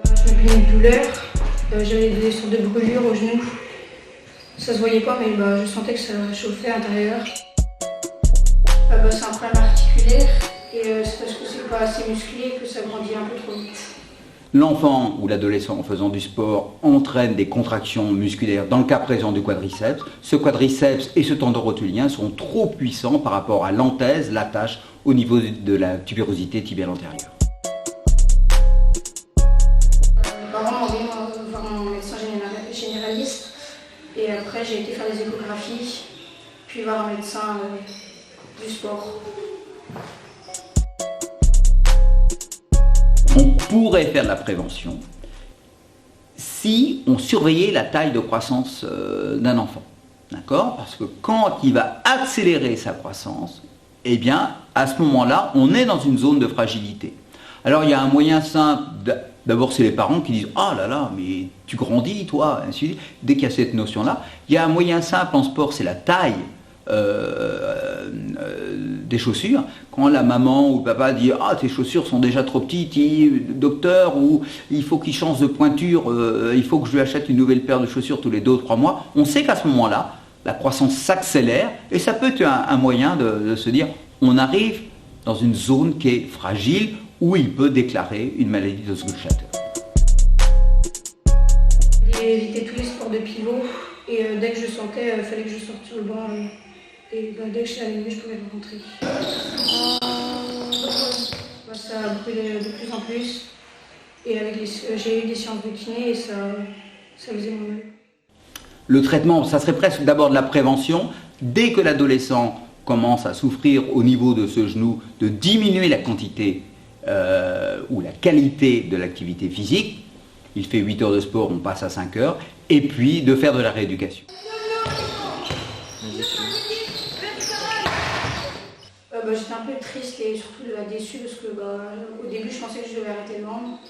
Je me plaignais de douleur, j'avais des sortes de brûlures au genou. Ça se voyait pas, mais je sentais que ça chauffait à l'intérieur. C'est un problème articulaire et c'est parce que c'est pas assez musclé que ça grandit un peu trop vite. L'enfant ou l'adolescent en faisant du sport entraîne des contractions musculaires, dans le cas présent du quadriceps. Ce quadriceps et ce tendon rotulien sont trop puissants par rapport à l'anthèse, l'attache au niveau de la tubérosité tibiale antérieure. Mes parents m'ont envoyé voir un médecin généraliste et après j'ai été faire des échographies, puis voir un médecin du sport. On pourrait faire de la prévention si on surveillait la taille de croissance d'un enfant. D'accord ? Parce que quand il va accélérer sa croissance, eh bien, à ce moment-là, on est dans une zone de fragilité. Alors, il y a un moyen simple. D'abord, c'est les parents qui disent « Ah là là, mais tu grandis, toi !» ainsi de suite. Dès qu'il y a cette notion-là, il y a un moyen simple en sport, c'est la taille des chaussures. Quand la maman ou le papa dit « Ah, tes chaussures sont déjà trop petites, docteur, ou il faut qu'il change de pointure, il faut que je lui achète une nouvelle paire de chaussures tous les 2 ou 3 mois », on sait qu'à ce moment-là, la croissance s'accélère et ça peut être un moyen de se dire « On arrive dans une zone qui est fragile où il peut déclarer une maladie de Osgood-Schlatter ». J'ai évité tous les sports de pivot et dès que je sentais, il fallait que je sorte sur le banc et dès que j'étais allumée, je pouvais rentrer. Ça brûlait de plus en plus et j'ai eu des séances de kiné et ça faisait mon mal. Le traitement, ça serait presque d'abord de la prévention. Dès que l'adolescent commence à souffrir au niveau de ce genou, de diminuer la quantité ou la qualité de l'activité physique. Il fait 8 heures de sport, on passe à 5 heures. Et puis de faire de la rééducation. J'étais un peu triste et surtout déçue parce que au début je pensais que je devais arrêter le vendre.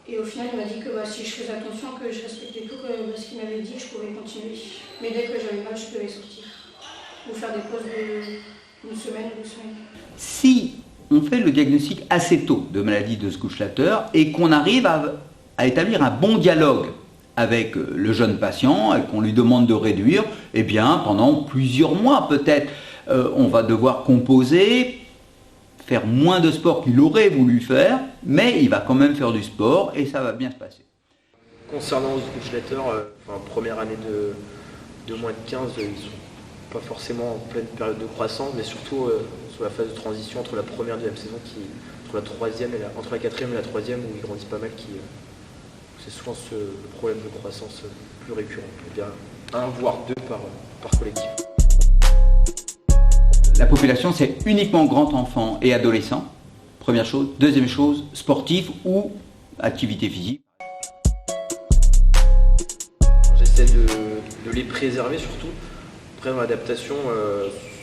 Et au final il m'a dit que si je faisais attention, que je respectais tout ce qu'il m'avait dit, je pouvais continuer. Mais dès que j'avais mal, je pouvais sortir. Ou faire des pauses d'une semaine ou 2 semaines. Si on fait le diagnostic assez tôt de maladie de Osgood-Schlatter et qu'on arrive à établir un bon dialogue avec le jeune patient et qu'on lui demande de réduire, eh bien pendant plusieurs mois peut-être, on va devoir composer, faire moins de sport qu'il aurait voulu faire, mais il va quand même faire du sport et ça va bien se passer. Concernant Osgood-Schlatter, première année de moins de 15, ils sont pas forcément en pleine période de croissance, mais surtout sur la phase de transition entre la première et la deuxième saison, entre la quatrième et la troisième, où ils grandissent pas mal, c'est souvent le problème de croissance plus récurrent. Il y a 1 voire 2 par collectif. La population, c'est uniquement grands enfants et adolescents, première chose. Deuxième chose, sportifs ou activité physique. J'essaie de les préserver surtout. Après, dans l'adaptation,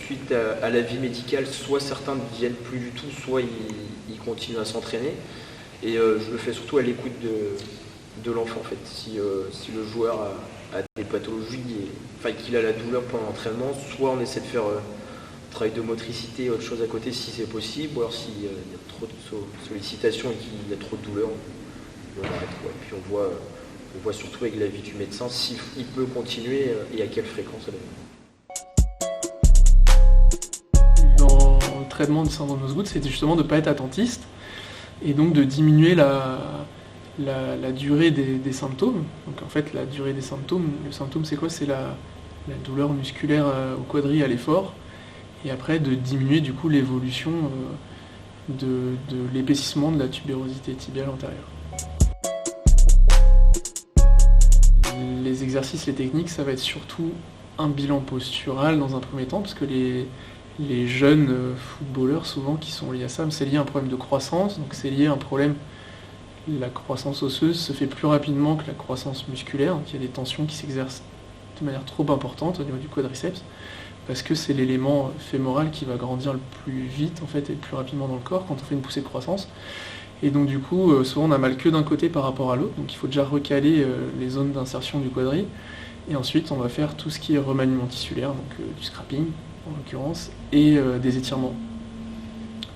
suite à la vie médicale, soit certains ne viennent plus du tout, soit ils continuent à s'entraîner. Et je le fais surtout à l'écoute de l'enfant en fait. Si le joueur a des pathologies, qu'il a la douleur pendant l'entraînement, soit on essaie de faire travail de motricité, autre chose à côté si c'est possible, ou alors s'il y a trop de sollicitations et qu'il y a trop de douleur, on arrête. Puis on voit surtout avec l'avis du médecin s'il peut continuer et à quelle fréquence. Dans le traitement du syndrome d'Osgood, c'était justement de ne pas être attentiste et donc de diminuer la durée des symptômes. Donc en fait, la durée des symptômes, le symptôme c'est quoi? C'est la douleur musculaire au quadri à l'effort, et après de diminuer du coup l'évolution de l'épaississement de la tubérosité tibiale antérieure. Les exercices, les techniques, ça va être surtout un bilan postural dans un premier temps, parce que les jeunes footballeurs souvent qui sont liés à ça, c'est lié à un problème de croissance, donc c'est lié à un problème. La croissance osseuse se fait plus rapidement que la croissance musculaire, donc il y a des tensions qui s'exercent de manière trop importante au niveau du quadriceps, parce que c'est l'élément fémoral qui va grandir le plus vite en fait et le plus rapidement dans le corps quand on fait une poussée de croissance. Et donc du coup, souvent on a mal que d'un côté par rapport à l'autre, donc il faut déjà recaler les zones d'insertion du quadri, et ensuite on va faire tout ce qui est remaniement tissulaire, donc du scrapping en l'occurrence, et des étirements.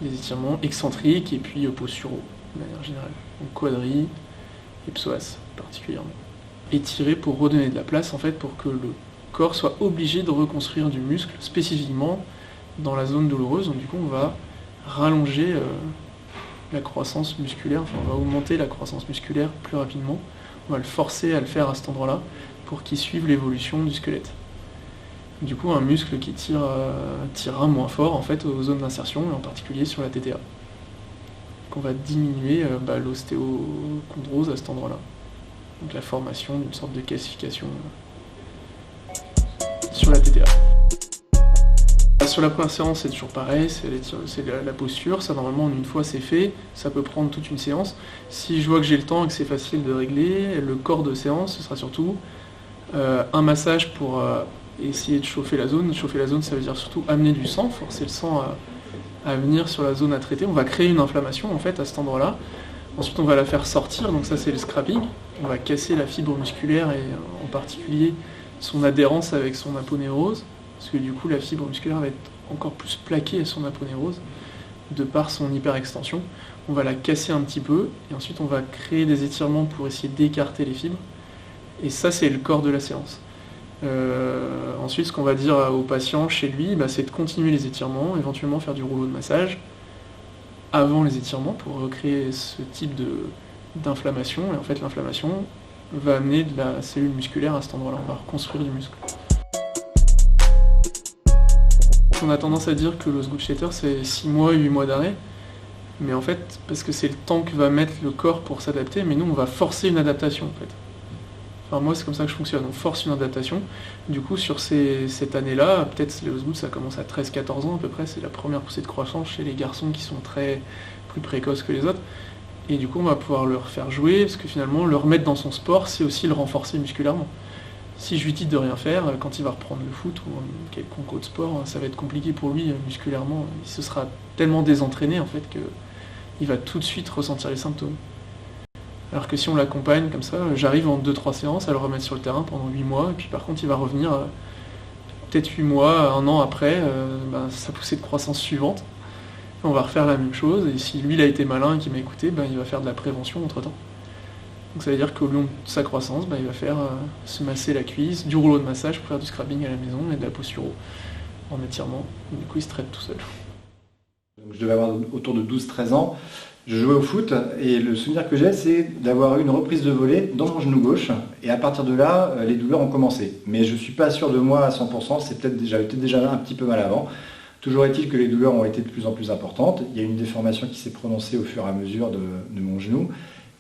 des étirements excentriques et puis posturaux de manière générale. Donc quadri et psoas particulièrement. Étirer pour redonner de la place en fait pour que le corps soit obligé de reconstruire du muscle spécifiquement dans la zone douloureuse. Donc du coup on va rallonger la croissance musculaire, enfin on va augmenter la croissance musculaire plus rapidement. On va le forcer à le faire à cet endroit-là pour qu'il suive l'évolution du squelette. Du coup, un muscle qui tirera moins fort en fait aux zones d'insertion et en particulier sur la TTA. Donc on va diminuer l'ostéochondrose à cet endroit-là. Donc la formation d'une sorte de calcification sur la TTA. Sur la première séance, c'est toujours pareil, c'est la posture, ça normalement en une fois c'est fait, ça peut prendre toute une séance. Si je vois que j'ai le temps et que c'est facile de régler, le corps de séance, ce sera surtout un massage pour essayer de chauffer la zone. Chauffer la zone, ça veut dire surtout amener du sang, forcer le sang à venir sur la zone à traiter. On va créer une inflammation en fait à cet endroit-là. Ensuite on va la faire sortir, donc ça c'est le scrapping. On va casser la fibre musculaire et en particulier son adhérence avec son aponeurose. Parce que du coup la fibre musculaire va être encore plus plaquée à son aponeurose de par son hyperextension. On va la casser un petit peu et ensuite on va créer des étirements pour essayer d'écarter les fibres. Et ça c'est le corps de la séance. Ensuite ce qu'on va dire au patient chez lui, c'est de continuer les étirements, éventuellement faire du rouleau de massage avant les étirements pour recréer ce type d'inflammation. Et en fait l'inflammation va amener de la cellule musculaire à cet endroit-là, on va reconstruire du muscle. On a tendance à dire que l'Osgood-Schlatter c'est 6 mois, 8 mois d'arrêt, mais en fait, parce que c'est le temps que va mettre le corps pour s'adapter, mais nous on va forcer une adaptation en fait. Enfin moi c'est comme ça que je fonctionne, on force une adaptation. Du coup sur cette année-là, peut-être les Osgood ça commence à 13-14 ans à peu près, c'est la première poussée de croissance chez les garçons qui sont plus précoces que les autres. Et du coup on va pouvoir leur faire jouer, parce que finalement le remettre dans son sport c'est aussi le renforcer musculairement. Si je lui dis de rien faire, quand il va reprendre le foot ou quelconque autre sport, ça va être compliqué pour lui musculairement. Il se sera tellement désentraîné en fait qu'il va tout de suite ressentir les symptômes. Alors que si on l'accompagne comme ça, j'arrive en 2-3 séances à le remettre sur le terrain pendant 8 mois, et puis par contre il va revenir peut-être 8 mois, 1 an après, sa poussée de croissance suivante. On va refaire la même chose, et si lui il a été malin et qu'il m'a écouté, il va faire de la prévention entre temps. Donc ça veut dire qu'au long de sa croissance, il va faire se masser la cuisse, du rouleau de massage pour faire du scrubbing à la maison et de la posturo en étirement. Du coup il se traite tout seul. Donc, je devais avoir autour de 12-13 ans. Je jouais au foot et le souvenir que j'ai, c'est d'avoir eu une reprise de volée dans mon genou gauche. Et à partir de là, les douleurs ont commencé. Mais je ne suis pas sûr de moi à 100%, j'avais peut-être déjà un petit peu mal avant. Toujours est-il que les douleurs ont été de plus en plus importantes. Il y a une déformation qui s'est prononcée au fur et à mesure de mon genou.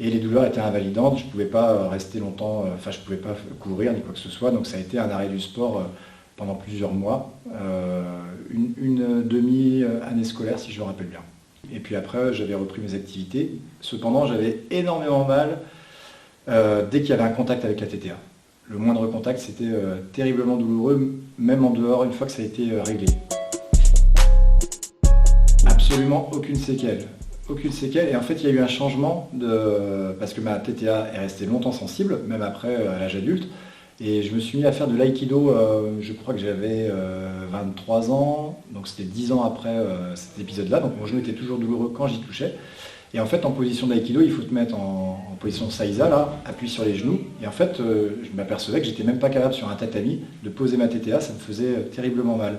Et les douleurs étaient invalidantes, je ne pouvais pas rester longtemps, je ne pouvais pas courir ni quoi que ce soit. Donc ça a été un arrêt du sport pendant plusieurs mois, une demi-année scolaire si je me rappelle bien. Et puis après, j'avais repris mes activités. Cependant, j'avais énormément mal dès qu'il y avait un contact avec la TTA. Le moindre contact, c'était terriblement douloureux, même en dehors, une fois que ça a été réglé. Absolument aucune séquelle. Aucune séquelle. Et en fait, il y a eu un changement parce que ma TTA est restée longtemps sensible, même après à l'âge adulte. Et je me suis mis à faire de l'aïkido, je crois que j'avais 23 ans, donc c'était 10 ans après cet épisode-là, donc mon genou était toujours douloureux quand j'y touchais. Et en fait, en position d'aïkido, il faut te mettre en position Saiza, là, appui sur les genoux. Et en fait, je m'apercevais que j'étais même pas capable sur un tatami de poser ma TTA, ça me faisait terriblement mal.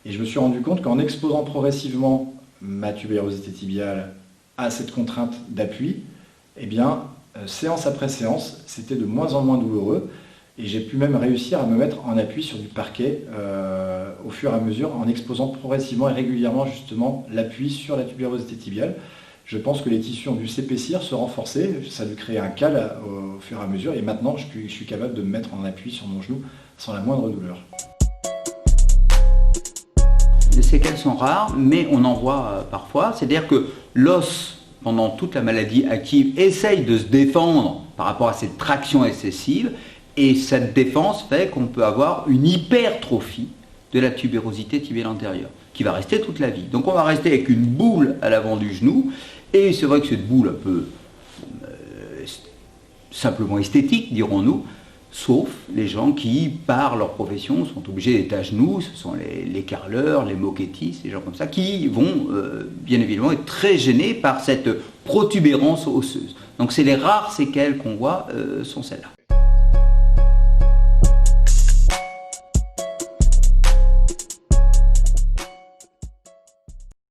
Et je me suis rendu compte qu'en exposant progressivement ma tubérosité tibiale à cette contrainte d'appui, eh bien, séance après séance, c'était de moins en moins douloureux. Et j'ai pu même réussir à me mettre en appui sur du parquet au fur et à mesure, en exposant progressivement et régulièrement justement l'appui sur la tubérosité tibiale. Je pense que les tissus ont dû s'épaissir, se renforcer, ça a dû créer un cal au fur et à mesure, et maintenant je suis capable de me mettre en appui sur mon genou sans la moindre douleur. Les séquelles sont rares, mais on en voit parfois, c'est-à-dire que l'os, pendant toute la maladie active, essaye de se défendre par rapport à cette traction excessive. Et cette défense fait qu'on peut avoir une hypertrophie de la tubérosité tibiale antérieure, qui va rester toute la vie. Donc on va rester avec une boule à l'avant du genou, et c'est vrai que cette boule un peu simplement esthétique, dirons-nous, Sauf les gens qui, par leur profession, sont obligés d'être à genoux, ce sont les carreleurs, les moquettistes, les gens comme ça, qui vont bien évidemment être très gênés par cette protubérance osseuse. Donc c'est les rares séquelles qu'on voit sont celles-là.